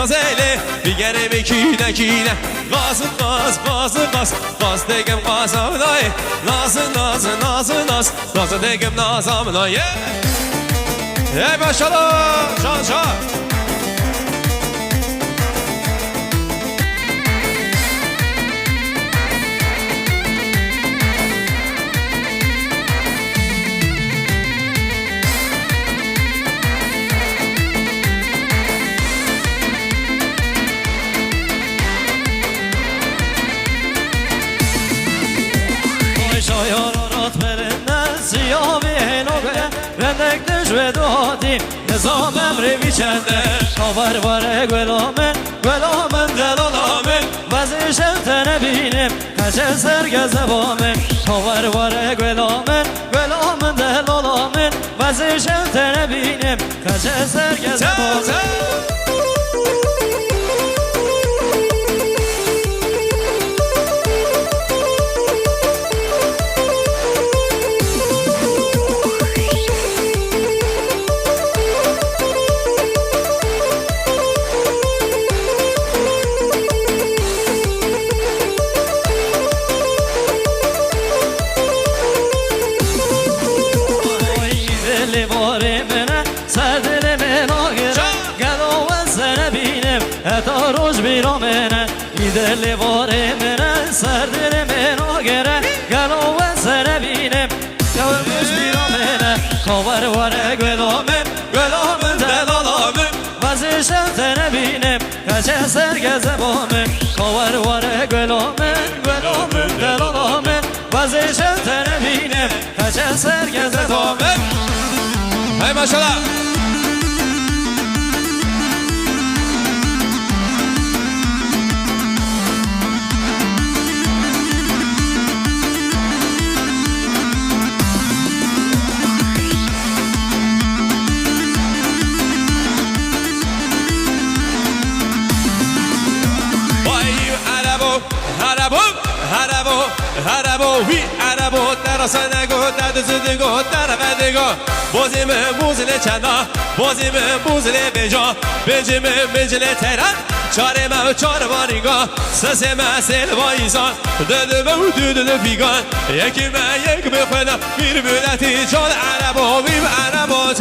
نازله بیگره بکینه کینه غاز غاز غاز غاز غاز دگم غازم نای ناز ناز ناز ناز ناز دگم نازم نای ای ماشاءالله جان جان شایانات برندن سیاوی هنوگه رندک دشوه دادی نظام امری بیچنده کاور باره گلامن گلامن دلالامن وزیشم تنبینم کچه سرگزه بامن کاور باره گلامن گلامن دلالامن وزیشم تنبینم کچه سرگزه بامن روز بیرامنه ایدل واره منه سردر منو گره گلو و سر بینم روز بیرامنه کاور واره گلامن گلامن دلالامن وزیشم تنه بینم کچه سرگزه بامن کاور واره گلامن گلامن دلالامن وزیشم تنه بینم کچه سرگزه بامن ای ماشاءالله عربو وی عربو در سنگو در دزدگو در غدگو بازیم بوزل چنا بازیم بوزل بجا بجیم بجل تران چارم چاروانیگا سسم سل وایزان ددم ددل پیگان یکی من یک بخدا میر بودتی چون عربو وی عربو